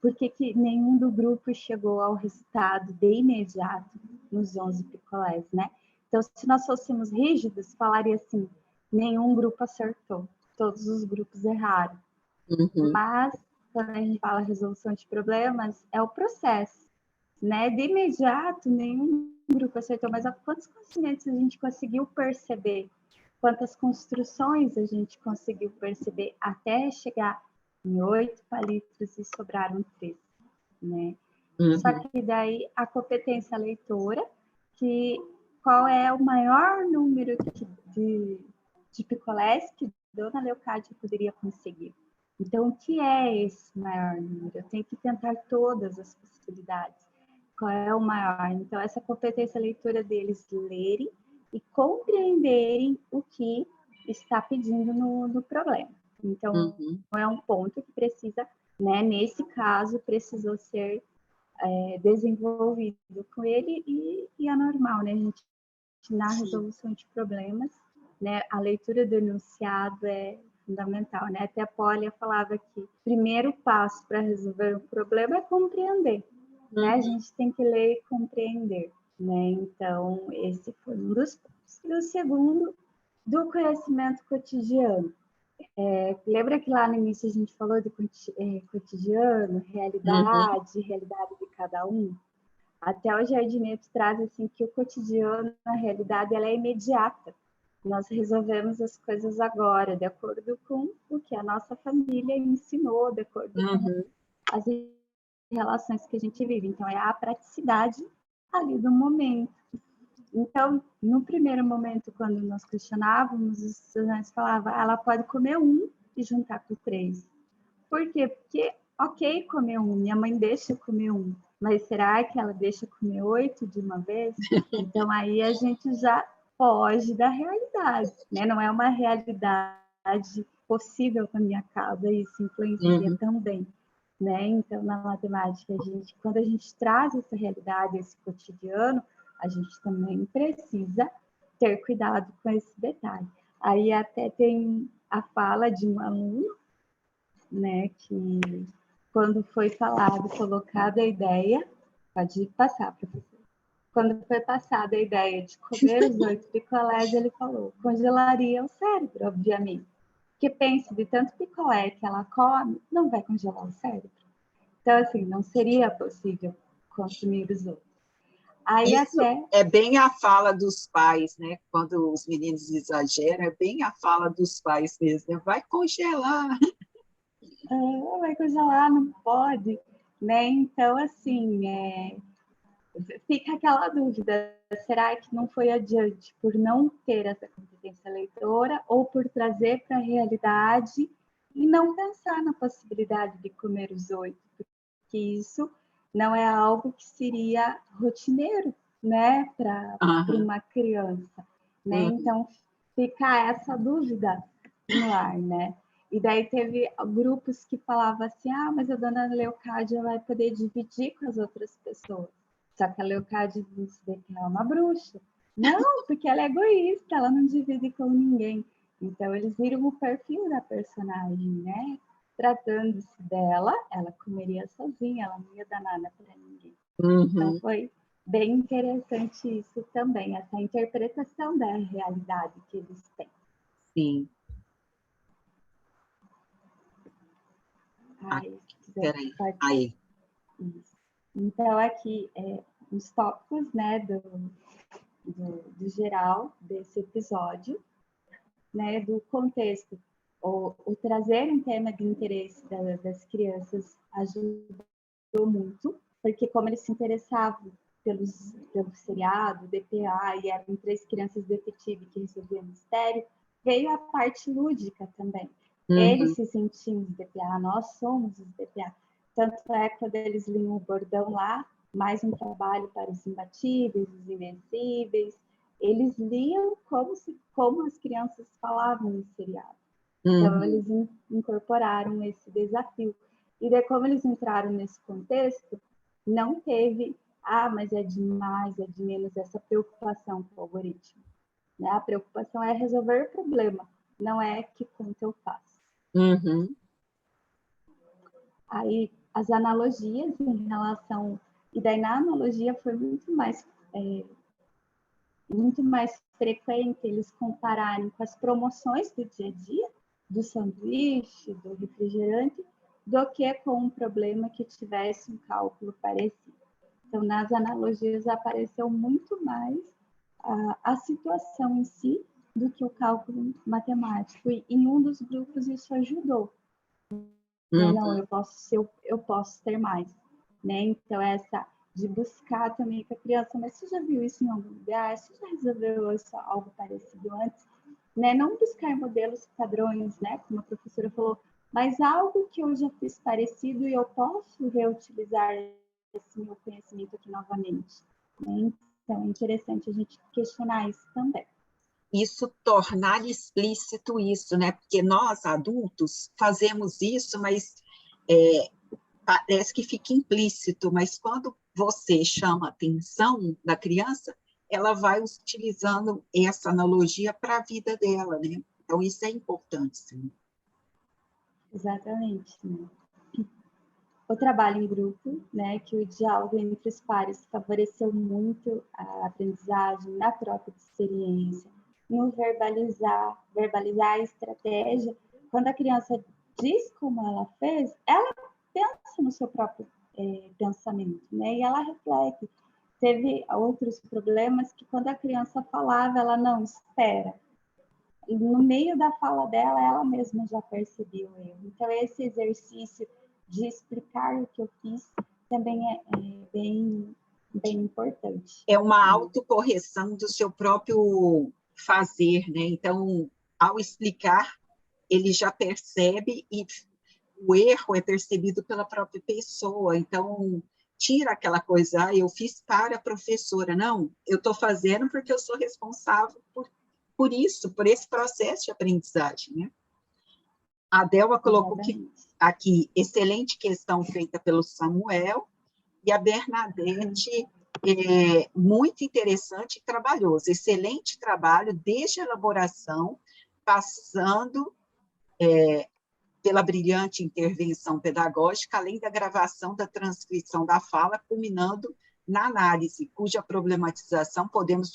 por que nenhum do grupo chegou ao resultado de imediato nos 11 picolés, né? Então, se nós fôssemos rígidos, falaria assim, nenhum grupo acertou, todos os grupos erraram. Uhum. Mas, quando a gente fala resolução de problemas, é o processo, né? De imediato, nenhum grupo acertou, mas quantos conhecimentos a gente conseguiu perceber? Quantas construções a gente conseguiu perceber até chegar em 8 palitos e sobraram 3, né? Só Uhum. que daí a competência leitora, que qual é o maior número de picolés que Dona Leocádia poderia conseguir? Então, o que é esse maior número? Eu tenho que tentar todas as possibilidades. Qual é o maior? Então, essa competência leitora deles lerem e compreenderem o que está pedindo no problema. Então, Uhum. é um ponto que precisa, né, nesse caso, precisou ser desenvolvido com ele e é normal, né? A gente, na resolução de problemas, né, a leitura do enunciado é fundamental, né? Até a Pólia falava que o primeiro passo para resolver um problema é compreender, né? A gente tem que ler e compreender, né? Então, esse foi um dos pontos. E o segundo, do conhecimento cotidiano. Lembra que lá no início a gente falou de cotidiano, Uhum. realidade de cada um? Até o Jardineto traz assim que o cotidiano, na realidade, ela é imediata. Nós resolvemos as coisas agora, de acordo com o que a nossa família ensinou, de acordo com Uhum. as relações que a gente vive. Então, é a praticidade ali do momento. Então, no primeiro momento, quando nós questionávamos, os estudantes falavam, ela pode comer um e juntar com 3. Por quê? Porque, ok, comer um, minha mãe deixa comer um, mas será que ela deixa comer 8 de uma vez? Então, aí a gente já foge da realidade, né? Não é uma realidade possível para minha casa, isso influencia Uhum. também, né? Então, na matemática, quando a gente traz essa realidade, esse cotidiano, a gente também precisa ter cuidado com esse detalhe. Aí até tem a fala de um aluno, né, que quando foi falado, colocada a ideia, pode passar, professor. Quando foi passada a ideia de comer os 8 picolés, ele falou, congelaria o cérebro, obviamente. Porque pense, de tanto picolé que ela come, não vai congelar o cérebro. Então, assim, não seria possível consumir os outros. Aí Isso até é bem a fala dos pais, né? Quando os meninos exageram, é bem a fala dos pais mesmo, né? Vai congelar. vai congelar, não pode, né? Então, assim, fica aquela dúvida, será que não foi adiante por não ter essa competência leitora ou por trazer para a realidade e não pensar na possibilidade de comer os 8, porque isso não é algo que seria rotineiro, né, para Uhum. uma criança, né? Uhum. Então fica essa dúvida no ar, né? E daí teve grupos que falavam assim, mas a dona Leocádia vai poder dividir com as outras pessoas. Só que a Leocádia disse que ela é uma bruxa. Não, porque ela é egoísta, ela não divide com ninguém. Então, eles viram o perfil da personagem, né? Tratando-se dela, ela comeria sozinha, ela não ia dar nada para ninguém. Então, Uhum. foi bem interessante isso também, essa interpretação da realidade que eles têm. Sim. Ah, Ai, se quiser peraí. partir. Aí. Isso. Então, aqui, os tópicos, né, do geral desse episódio, né, do contexto. O trazer um tema de interesse das crianças ajudou muito, porque como eles se interessavam pelo seriado, DPA, e eram 3 crianças detetive que resolviam mistério, veio a parte lúdica também. Uhum. Eles se sentiam os DPA, nós somos os DPA. Tanto é que quando eles liam o bordão lá, mais um trabalho para os imbatíveis, os invencíveis, eles liam como as crianças falavam no seriado. Então, eles incorporaram esse desafio. E daí, como eles entraram nesse contexto, não teve, mas é de mais, é de menos, essa preocupação com o algoritmo. Né? A preocupação é resolver o problema, não é que conta eu faço. Uhum. Aí, as analogias em relação... E daí, na analogia, foi muito mais frequente eles compararem com as promoções do dia a dia, do sanduíche, do refrigerante, do que com um problema que tivesse um cálculo parecido. Então, nas analogias apareceu muito mais a situação em si do que o cálculo matemático. E em um dos grupos isso ajudou. Né? Não, eu posso ter mais. Né? Então, essa de buscar também com a criança, mas você já viu isso em algum lugar? Você já resolveu isso, algo parecido antes? Né? Não buscar modelos padrões, né? Como a professora falou, mas algo que eu já fiz parecido e eu posso reutilizar esse meu conhecimento aqui novamente. Né? Então, é interessante a gente questionar isso também. Isso, tornar explícito isso, né? Porque nós, adultos, fazemos isso, mas parece que fica implícito, mas quando você chama a atenção da criança, ela vai utilizando essa analogia para a vida dela, né? Então, isso é importante, sim. Exatamente. Né? O trabalho em grupo, né, que o diálogo entre os pares favoreceu muito a aprendizagem na troca de experiência, no verbalizar a estratégia. Quando a criança diz como ela fez, ela pensa no seu próprio pensamento, né, e ela reflete. Teve outros problemas que quando a criança falava, ela não espera. E no meio da fala dela, ela mesma já percebeu o erro. Então, esse exercício de explicar o que eu fiz também é bem importante. É uma autocorreção do seu próprio fazer, né? Então, ao explicar, ele já percebe e o erro é percebido pela própria pessoa. Então, tira aquela coisa, eu fiz para a professora. Não, eu estou fazendo porque eu sou responsável por isso, por esse processo de aprendizagem, né? A Delma colocou aqui, excelente questão feita pelo Samuel, e a Bernadette, muito interessante e trabalhoso, excelente trabalho, desde a elaboração, passando pela brilhante intervenção pedagógica, além da gravação da transcrição da fala, culminando na análise, cuja problematização podemos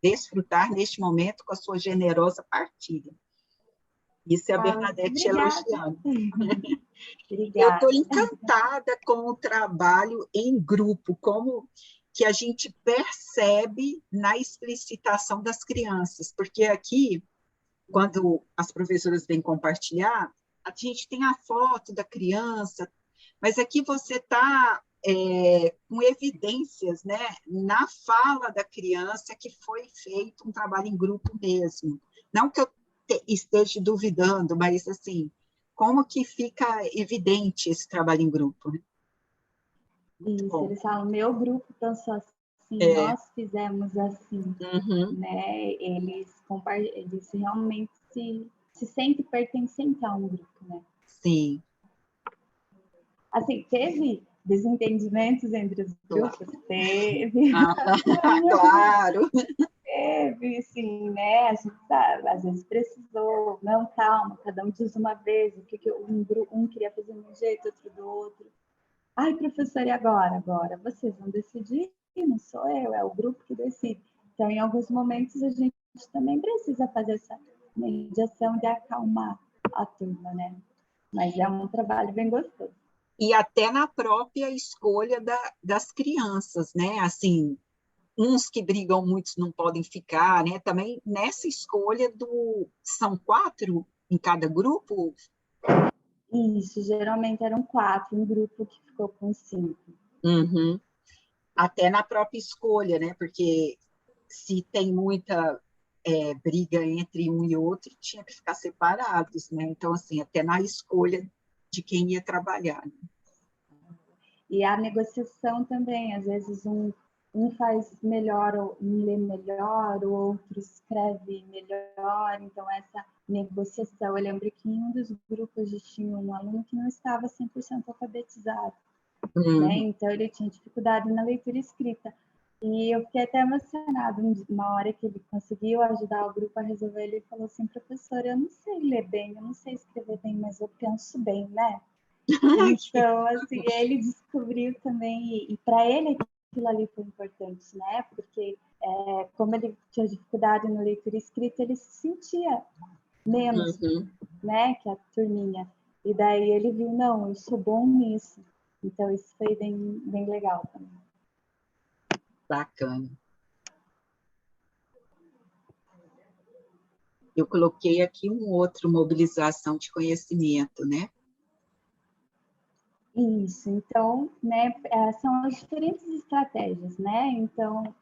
desfrutar neste momento com a sua generosa partilha. Isso é a Bernadette elogiando. Eu estou encantada com o trabalho em grupo, como que a gente percebe na explicitação das crianças, porque aqui, quando as professoras vêm compartilhar, a gente tem a foto da criança, mas aqui você está com evidências, né, na fala da criança que foi feito um trabalho em grupo mesmo. Não que eu esteja duvidando, mas assim, como que fica evidente esse trabalho em grupo, né? Isso, eles falam, meu grupo pensou assim, nós fizemos assim, né? Eles realmente se sentem pertencentes a um grupo, né? Sim. Assim, teve desentendimentos entre os grupos? Teve. Claro. Teve, sim, né? A gente sabe, às vezes precisou, não, calma, cada um diz uma vez, o que um queria fazer de um jeito, outro do outro. Ai, professor, e agora? Agora vocês vão decidir, não sou eu, é o grupo que decide. Então, em alguns momentos, a gente também precisa fazer essa mediação de acalmar a turma, né? Mas é um trabalho bem gostoso. E até na própria escolha das crianças, né? Assim, uns que brigam, muitos não podem ficar, né? Também nessa escolha são 4 em cada grupo? Isso, geralmente eram 4, um grupo que ficou com 5. Até na própria escolha, né? Porque se tem muita briga entre um e outro, tinha que ficar separados, né? Então, assim, até na escolha de quem ia trabalhar. Né? E a negociação também, às vezes um faz melhor, ou um lê melhor, o outro escreve melhor, então essa negociação. Eu lembro que em um dos grupos tinha um aluno que não estava 100% alfabetizado, né? Então ele tinha dificuldade na leitura e escrita. E eu fiquei até emocionada uma hora que ele conseguiu ajudar o grupo a resolver. Ele falou assim: professor, eu não sei ler bem, eu não sei escrever bem, mas eu penso bem, né? Então, assim, ele descobriu também, e para ele aquilo ali foi importante, né? Porque como ele tinha dificuldade na leitura e escrita, ele se sentia menos, né, que a turminha. E daí ele viu, não, eu sou bom nisso. Então, isso foi bem legal também. Bacana. Eu coloquei aqui um outro, mobilização de conhecimento, né? Isso, então, né, são as diferentes estratégias, né? Então,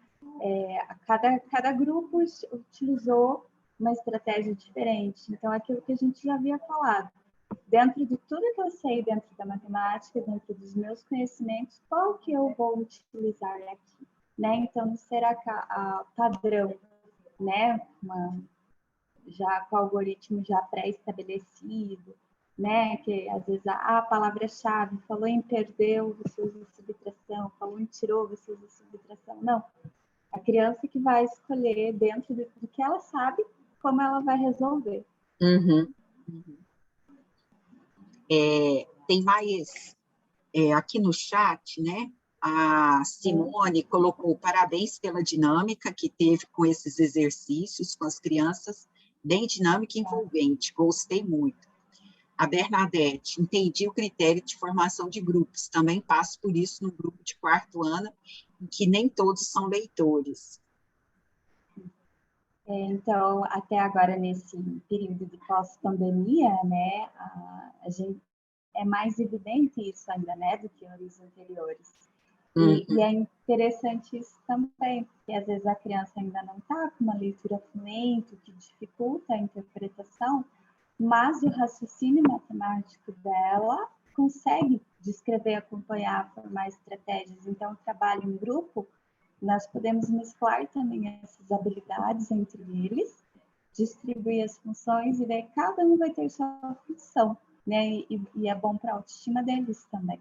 cada grupo utilizou uma estratégia diferente. Então, aquilo que a gente já havia falado, dentro de tudo que eu sei dentro da matemática, dentro dos meus conhecimentos, qual que eu vou utilizar aqui, né? Então, não será a padrão, né? Já com o algoritmo já pré-estabelecido, né? Que às vezes a palavra-chave falou em perdeu, você usa subtração, falou em tirou, você usa subtração. Não. A criança que vai escolher dentro do que ela sabe, como ela vai resolver. Tem mais aqui no chat, né? A Simone colocou parabéns pela dinâmica que teve com esses exercícios com as crianças, bem dinâmica e envolvente, gostei muito. A Bernadette, entendi o critério de formação de grupos, também passo por isso no grupo de 4º ano, em que nem todos são leitores. Então, até agora, nesse período de pós-pandemia, né, a gente, é mais evidente isso ainda, né, do que anos anteriores. E é interessante isso também, porque às vezes a criança ainda não está com uma leitura fluente, que dificulta a interpretação, mas o raciocínio matemático dela consegue descrever, acompanhar, formar estratégias. Então, o trabalho em grupo, nós podemos mesclar também essas habilidades entre eles, distribuir as funções, e daí cada um vai ter sua função, né? E é bom para a autoestima deles também.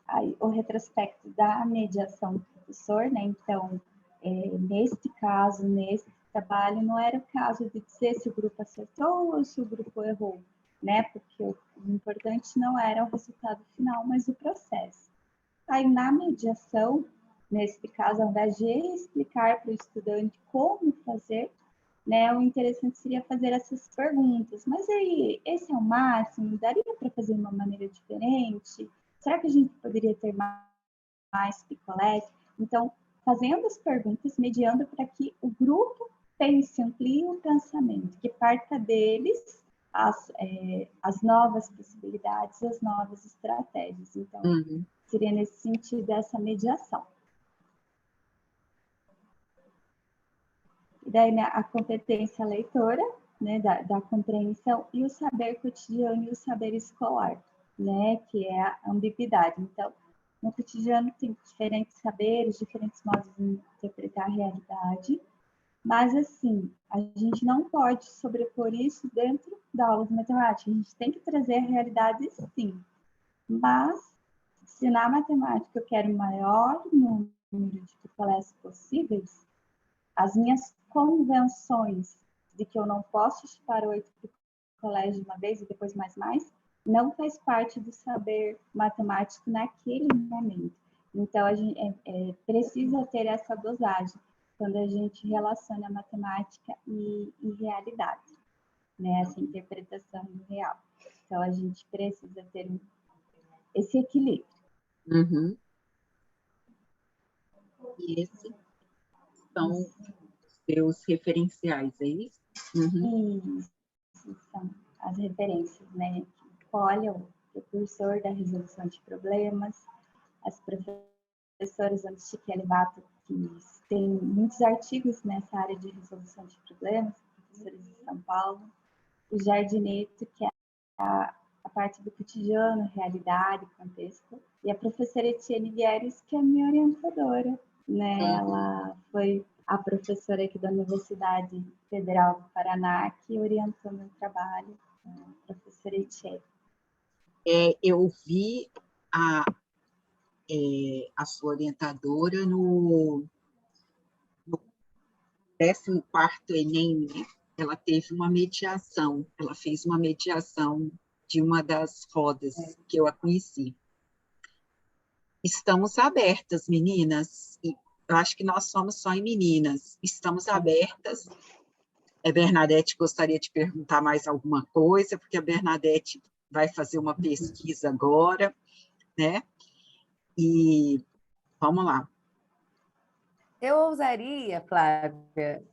Aí, o retrospecto da mediação do professor, né? Então, neste caso, nesse trabalho, não era o caso de dizer se o grupo acertou ou se o grupo errou, né? Porque o importante não era o resultado final, mas o processo. Aí, na mediação, nesse caso, ao invés de explicar para o estudante como fazer, né, o interessante seria fazer essas perguntas. Mas aí, esse é o máximo? Daria para fazer de uma maneira diferente? Será que a gente poderia ter mais picolés? Então, fazendo as perguntas, mediando para que o grupo pense, amplie o pensamento, que parta deles as novas possibilidades, as novas estratégias. Então, seria nesse sentido essa mediação. E daí, né, a competência leitora, né, da compreensão, e o saber cotidiano e o saber escolar, né, que é a ambiguidade. Então, no cotidiano tem diferentes saberes, diferentes modos de interpretar a realidade, mas, assim, a gente não pode sobrepor isso dentro da aula de matemática. A gente tem que trazer a realidade, sim, mas se na matemática eu quero o maior número de picolés possíveis, as minhas convenções de que eu não posso chupar 8 picolés de uma vez e depois mais, não faz parte do saber matemático naquele momento. Então, a gente precisa ter essa dosagem quando a gente relaciona matemática e realidade, né? Essa interpretação do real. Então, a gente precisa ter esse equilíbrio. E esses são seus referenciais, é isso? Isso são as referências, né? Olha, o precursor da resolução de problemas, as professoras professores, a Chiquele Vato, que tem muitos artigos nessa área de resolução de problemas, professores de São Paulo, o Jardineto, que é a parte do cotidiano, realidade, contexto, e a professora Etienne Gueres, que é minha orientadora, né? Ela foi a professora aqui da Universidade Federal do Paraná que orientou meu trabalho, a professora Etienne. Eu vi a sua orientadora no 14º Enem, né? Ela teve uma mediação, ela fez uma mediação de uma das rodas que eu a conheci. Estamos abertas, meninas, e eu acho que nós somos só em meninas, estamos abertas. A Bernadette gostaria de perguntar mais alguma coisa, porque a Bernadette vai fazer uma pesquisa agora, né? E vamos lá. Eu ousaria, Flávia,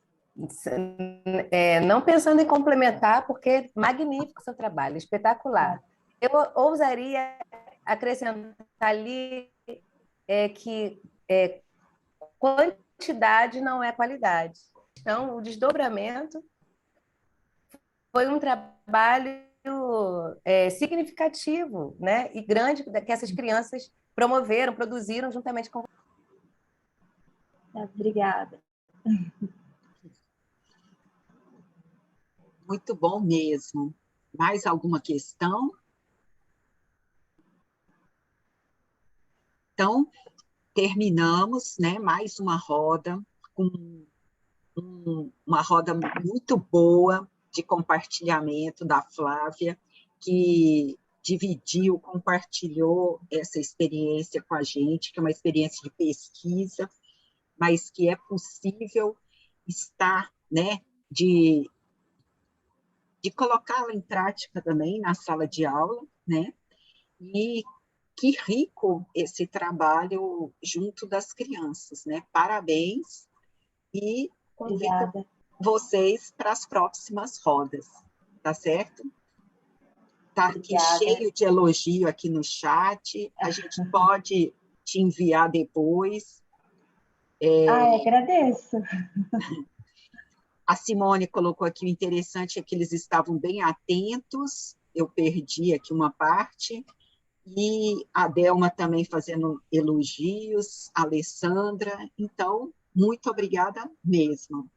não pensando em complementar, porque é magnífico o seu trabalho, espetacular. Eu ousaria acrescentar ali que quantidade não é qualidade. Então, o desdobramento foi um trabalho significativo, né? E grande que essas crianças promoveram, produziram juntamente com... Obrigada. Muito bom mesmo. Mais alguma questão? Então, terminamos, né, mais uma roda, com uma roda muito boa de compartilhamento da Flávia, que dividiu, compartilhou essa experiência com a gente, que é uma experiência de pesquisa, mas que é possível estar, né, de colocá-la em prática também na sala de aula, né, e que rico esse trabalho junto das crianças, né? Parabéns e convido vocês para as próximas rodas, tá certo? Tá aqui cheio de elogio aqui no chat, a gente pode te enviar depois. Agradeço. A Simone colocou aqui, o interessante é que eles estavam bem atentos, eu perdi aqui uma parte, e a Delma também fazendo elogios, a Alessandra, então, muito obrigada mesmo.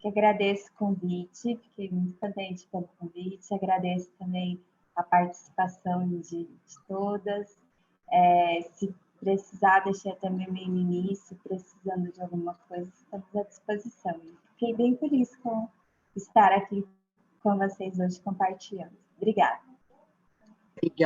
Eu agradeço o convite, fiquei muito contente pelo convite, agradeço também a participação de todas. Se precisar, deixei até meu e-mail, se precisando de alguma coisa, estamos à disposição. Fiquei bem feliz com estar aqui com vocês hoje compartilhando. Obrigada. Obrigada.